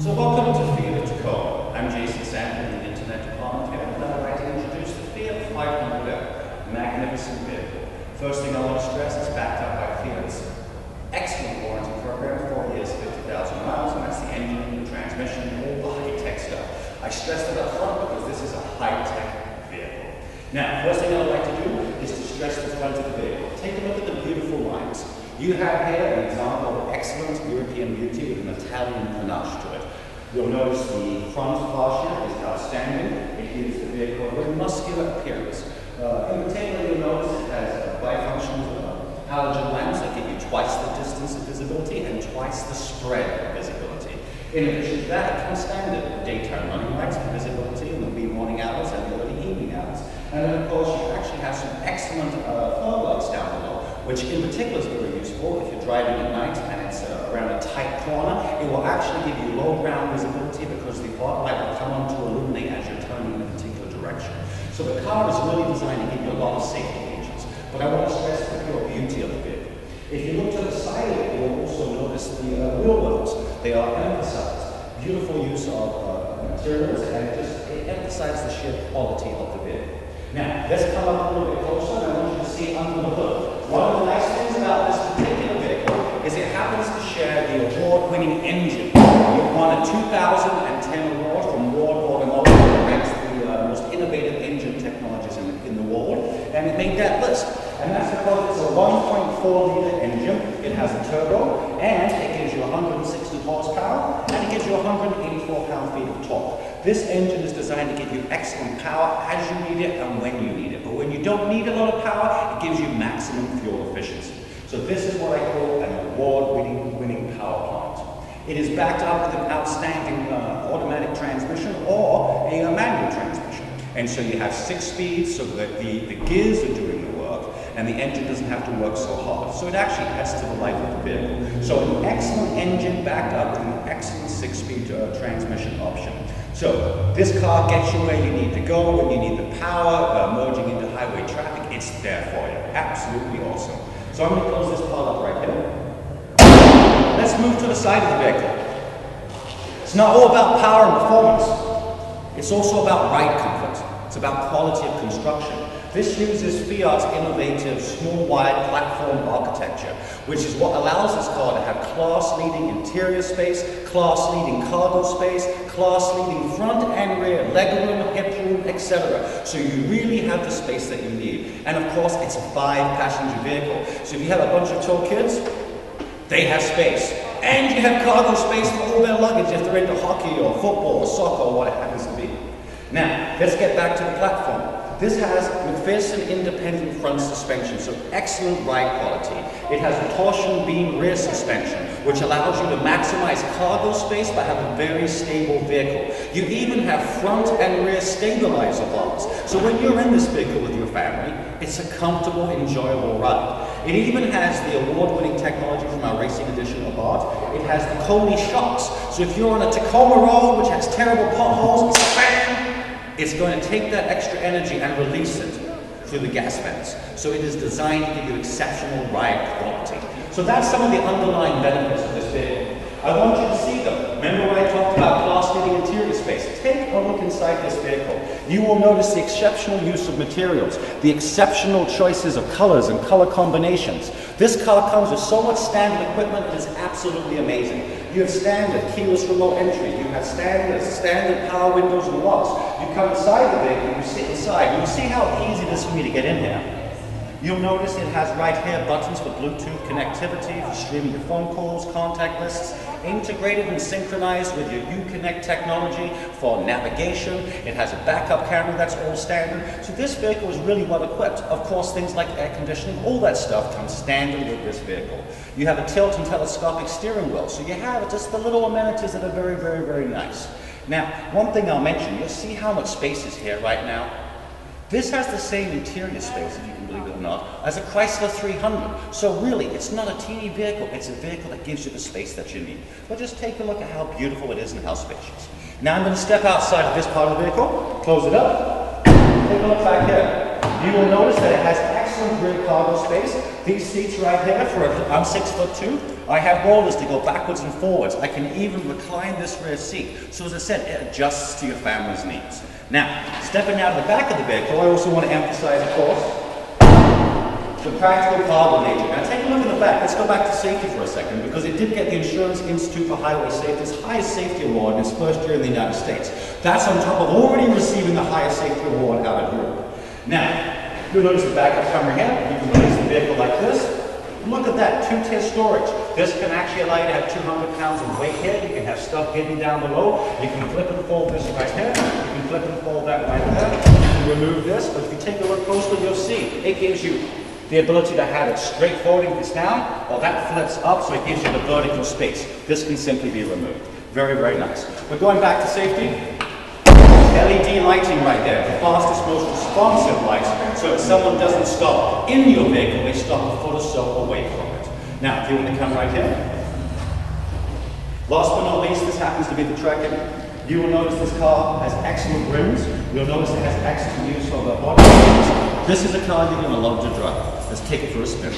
So welcome to Fiat of Tacoma. I'm Jason Sandler in the Internet Department here, and I'd like to introduce the Fiat 500L, magnificent vehicle. First thing I want to stress is backed up by Fiat's excellent warranty program, 4 years, 50,000 miles, and that's the engine, the transmission, all the high-tech stuff. I stress that up front because this is a high-tech vehicle. Now, first thing I would like to do is to stress the front of the vehicle. Take a look at the beautiful lines. You have here an example of excellent European beauty with an Italian panache to it. You'll notice the front fascia is outstanding. It gives the vehicle a very muscular appearance. In particular, you'll notice it has bifunctional halogen lamps that give you twice the distance of visibility and twice the spread of visibility. In addition to that, it comes standard with daytime running lights for visibility in the wee morning hours and the early evening hours. And then, of course, you actually have some excellent fog lights down below, which in particular is very useful if you're driving at night and it's around a tight corner. It will actually give you low ground visibility because the fog light will come on to illuminate as you're turning in a particular direction. So the car is really designed to give you a lot of safety features. But I want to stress the pure beauty of the vehicle. If you look to the side of it, you'll also notice the wheel wells. They are emphasized. Beautiful use of materials, and it emphasizes the sheer quality of the vehicle. Now, let's come up a little bit closer, and I want you to see under the hood. One of the nice things about this particular vehicle is it happens to share the award-winning engine. It won a 2010 award from Ward Automotive that ranks the most innovative engine technologies in the world, and it made that list. And that's because it's a 1.4-liter engine. It has a turbo, and it gives you 160 horsepower, and it gives you 184 pound-feet of torque. This engine is designed to give you excellent power as you need it and when you need it. But when you don't need a lot of power, it gives you maximum fuel efficiency. So this is what I call an award-winning power plant. It is backed up with an outstanding automatic transmission or a manual transmission. And so you have 6 speeds so that the gears are doing the work and the engine doesn't have to work so hard. So it actually adds to the life of the vehicle. So an excellent engine backed up with an excellent 6-speed transmission option. So this car gets you where you need to go when you need the power, merging into highway traffic. It's there for you. Absolutely awesome. So I'm going to close this part up right here. Let's move to the side of the vehicle. It's not all about power and performance. It's also about ride comfort. It's about quality of construction. This uses Fiat's innovative small wide platform architecture, which is what allows this car to have class-leading interior space, class-leading cargo space, class-leading front and rear legroom, hip room, etc. So you really have the space that you need. And of course, it's a 5-passenger vehicle. So if you have a bunch of tall kids, they have space. And you have cargo space for all their luggage if they're into hockey or football or soccer or what it happens to be. Now, let's get back to the platform. This has McPherson independent front suspension, so excellent ride quality. It has a torsion beam rear suspension, which allows you to maximize cargo space but have a very stable vehicle. You even have front and rear stabilizer bars. So when you're in this vehicle with your family, it's a comfortable, enjoyable ride. It even has the award-winning technology from our racing edition of art. It has the Koni shocks. So if you're on a Tacoma road, which has terrible potholes, bam! It's going to take that extra energy and release it through the gas vents. So it is designed to give you exceptional ride quality. So that's some of the underlying benefits of this vehicle. I want you to see them. Remember when I talked about class-leading interior space? Take a look inside this vehicle. You will notice the exceptional use of materials, the exceptional choices of colors and color combinations. This car comes with so much standard equipment, it is absolutely amazing. You have standard keyless remote entry. You have standard power windows and locks. You come inside the vehicle, you sit inside, and you see how easy it is for me to get in here. You'll notice it has right here buttons for Bluetooth connectivity, for streaming your phone calls, contact lists, integrated and synchronized with your Uconnect technology for navigation. It has a backup camera that's all standard. So this vehicle is really well equipped. Of course, things like air conditioning, all that stuff comes standard with this vehicle. You have a tilt and telescopic steering wheel. So you have just the little amenities that are very, very, very nice. Now, one thing I'll mention, you'll see how much space is here right now. This has the same interior space, if you can believe it or not, as a Chrysler 300. So really, it's not a teeny vehicle, it's a vehicle that gives you the space that you need. But just take a look at how beautiful it is and how spacious. Now I'm going to step outside of this part of the vehicle, close it up, take a look back here. You will notice that it has excellent rear cargo space. These seats right here, I'm 6'2", I have rollers to go backwards and forwards. I can even recline this rear seat. So as I said, it adjusts to your family's needs. Now, stepping out of the back of the vehicle, I also want to emphasize, of course, the practical cargo nature. Now take a look at the back. Let's go back to safety for a second, because it did get the Insurance Institute for Highway Safety's highest safety award in its first year in the United States. That's on top of already receiving the highest safety award out of Europe. Now, you'll notice the backup camera here. You can release the vehicle like this. Look at that, two-tier storage. This can actually allow you to have 200 pounds of weight here. You can have stuff hidden down below. You can flip and fold this right here. You can flip and fold that right there. You can remove this, but if you take a look closely, you'll see it gives you the ability to have it straight forward if it's down, or that flips up, so it gives you the vertical space. This can simply be removed. Very, very nice. But going back to safety, LED lighting right there, the fastest, most responsive lights, so if someone doesn't stop in your vehicle, they stop a foot or so away from it. Now, if you want to come right here, last but not least, this happens to be the Trek. You will notice this car has excellent rims. You'll notice it has excellent use of the body. This is a car you're going to love to drive. Let's take it for a spin.